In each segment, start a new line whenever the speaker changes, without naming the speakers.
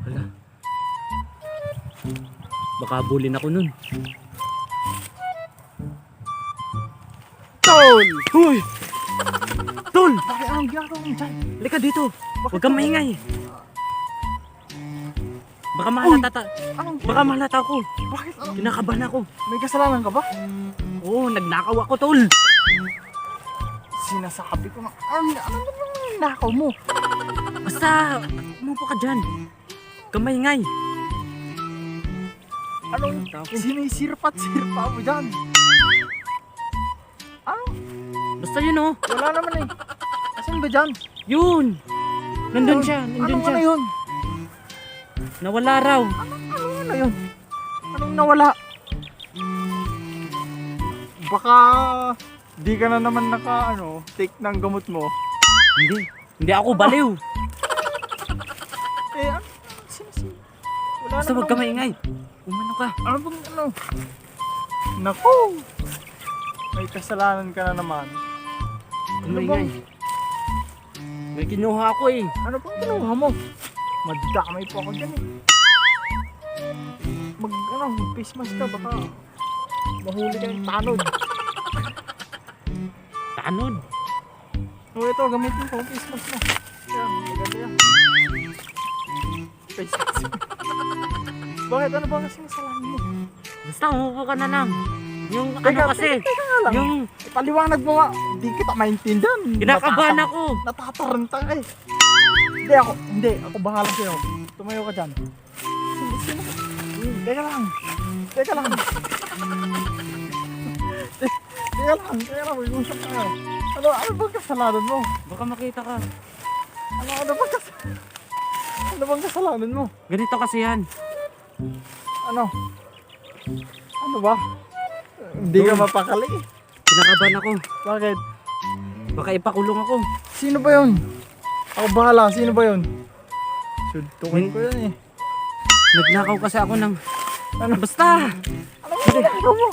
Hala. Baka bulin ako nun.
Tol!
Hoy! Tol!
Bakit anong ginagawa mo dyan?
Halika dito. Huwag kang maingay. Baka mahalata Baka mahalata ako.
Bakit? Ano?
Kinakabahan ako.
May kasalanan ka ba?
Oo, nagnakaw ako, tol.
Sinasabi ko na, ano yung nakaw mo?
Basta, umupo ka dyan. Huwag kang maingay.
Anong sinisirpat-sirpa mo dyan? Ano?
Basta yun, oh.
Wala naman eh. Asan ba dyan?
Yun. Nandun siya. Nandun siya.
Ano yun?
Nawala raw.
Ano yun? Anong nawala? Baka di ka na naman take ng gamot mo.
Hindi. Hindi ako baliw.
Eh, ano? Wala
Basta huwag ka maingay. Umano ka.
Ano bang ano? Naku! May kasalanan ka na naman.
Huwag maingay. May kinuha ako eh.
Ano bang kinuha mo? Madamay po ako dyan eh. Face mask ka baka mahuli ka ng tanod.
Tanod.
O ito, gamitin ko face mask mo. Yan, maganda yan. Face mask. Bakit? Ano ba kasi kasalanan mo?
Basta umupo ka na lang. Yung
Teka
kasi.
nga lang.
Yung
Ipaliwanag mo nga. Hindi kita maintindihan.
kinakabahan ako.
Natataranta ka eh. Hindi, ako bahala sa'yo. Tumayo ka dyan. Sino? Teka lang. Teka lang, mag-usap ka. Ano bang kasalanan mo?
Baka makita ka.
Ano bang kasalanan mo?
Ganito kasi yan.
Ano ba? Hindi ka mapakali.
Kinakabahan ako.
Bakit?
Baka ipakulong ako.
Sino ba yun? Ako bahala, sino ba yun? Suntukin ko yun eh.
Nagnakaw kasi ako ng... Basta!
Ano ba ginagawa mo?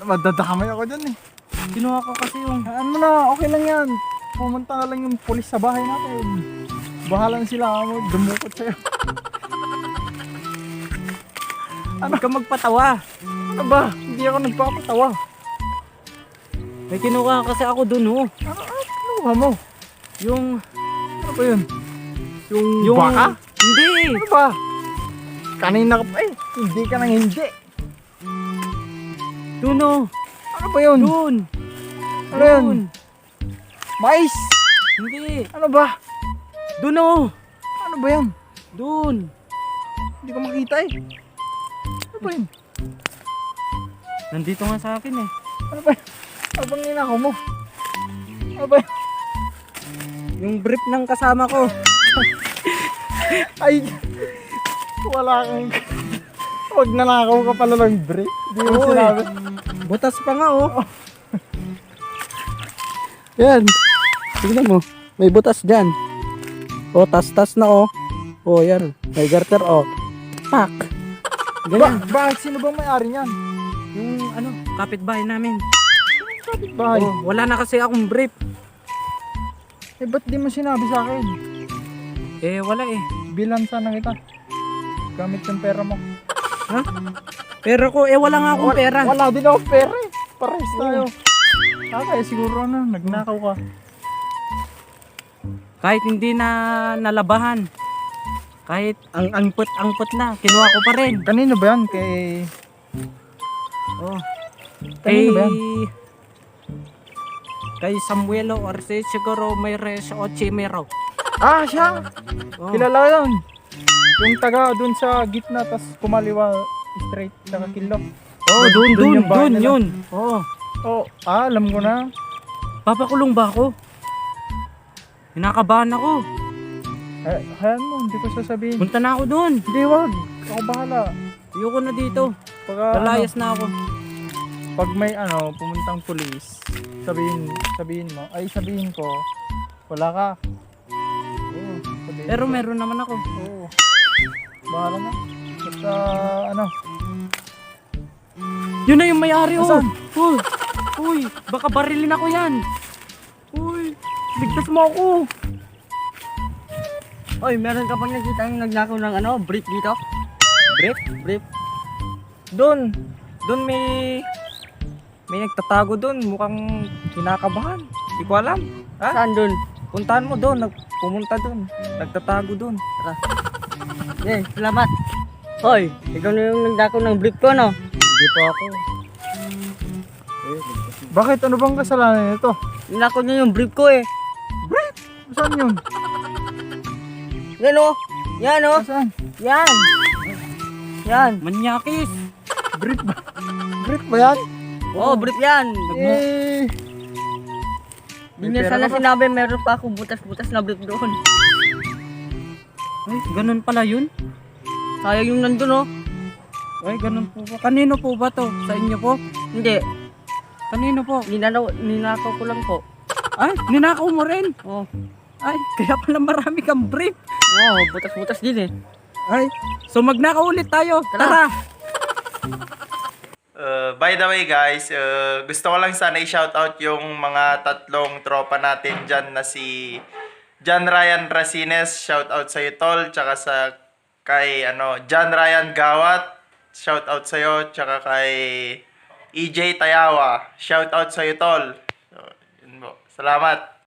Madadamay ako dyan eh.
Kinuha ko kasi yung...
Ano mo na, okay lang yan. Pumunta na lang yung pulis sa bahay natin. Bahala na sila mo, dumukot sa'yo.
Huwag ka magpatawa.
Ano ba? Hindi ako nagpapatawa.
May kinuha kasi ako dun, oh.
Ano kinuha mo?
Yung...
Ano ba yun? Yung baka?
Hindi!
Ano ba? Kanina ka pa eh. Hindi ka nang hindi.
Dun, oh.
Ano ba yun?
Dun!
Ano yun? Mais?
Hindi!
Ano ba?
Dun, oh.
Ano ba yan?
Dun!
Hindi ko makita eh. Ano ba yun?
Nandito nga sa akin, eh.
Ano ba yun? Ano bang ninakaw mo? Ano ba yun?
Yung brief ng kasama ko.
Ay! Wala kang... Huwag nanakaw ka pala ng brief. Hindi mo
Oo,
sinabi.
Butas pa nga, oh. Yan. Tignan mo. May butas dyan. Oh, tas-tas na, oh. Oh, yan. May garter, oh. Pak. Ganyan.
Bakit? Sino bang may-ari niyan?
Yung, kapitbahay namin.
Bahay.
Oh, wala na kasi akong brief.
Eh, ba't di mo sinabi sa akin?
Eh, wala eh.
Bilansa na kita. Gamit yung pera mo.
Ha? Pera ko, wala nga akong pera.
Wala din ako pera eh. Pares tayo. Kaya siguro nagnakaw ka.
Kahit hindi na nalabahan. Kahit ang angput na, kinuha ko pa rin.
Kanino ba yan?
Oh.
Kanino ba yan?
Kay Samuelo Arce siguro may res o chimero.
Ah, siya!
Oh.
Kilala yun. Yung taga dun sa gitna, tas kumaliwa straight sa kilok.
Oh,
Dun yung bahay
dun
nila.
yun. Oh.
Oh, alam ko na.
Papakulong ba ako? Hinakabahan ako.
Hayaan mo, hindi ko sasabihin.
Punta na ako dun.
Hindi, wag. Ako bahala.
Ayoko na dito.
Pagka,
Lalayas na ako.
pag may pumuntang pulis, sabihin ko, wala ka. Oo, sabihin
Pero
ko.
meron naman ako.
Oo. Bahala na. Basta,
Yun na yung may-ari, oh.
Asan?
Uy, baka barilin ako yan. Uy.
Ligtas mo ako.
Oy, meron ka bang nakita yung nagnakaw ng ano, brief dito?
Brief?
Brief?
Doon may nagtatago doon. Mukhang kinakabahan. Hindi ko alam. Ha?
Saan dun?
Puntahan mo doon. Pumunta doon. Nagtatago doon.
Tara. Eh, salamat. Hoy, ikaw na yung nagnakaw ng brief ko, no?
Hindi pa ako. Bakit? Ano bang kasalanan nito?
Ninakaw niya yung brief ko eh.
Brief? Saan yun?
Yan o. Yan o.
Saan?
Yan. Yan.
Manyakis.
Brief ba? Brief ba yan?
Oo, brief yan.
Eh.
Hindi niya sana sinabi, meron pa akong butas-butas na brief doon.
Ay, ganun pala yun.
Sayang yung nandun oh.
Ay, ganun po ba? Kanino po ba to? Sa inyo po?
Hindi.
Kanino po?
Ninakaw ko lang po.
Ay, ninakaw mo rin.
Oh.
Ay, kaya pala marami kang brief.
Oh, butas-butas din eh.
Ay, so magnakaw ulit tayo.
Tara.
Tara.
By the way guys, gusto ko lang sana i-shoutout yung mga tatlong tropa natin dyan na si John Ryan Racines, shoutout sa iyo tol, tsaka sa kay John Ryan Gawat, shoutout sa iyo, tsaka kay EJ Tayawa, shoutout sa iyo tol. So, yun po. Salamat.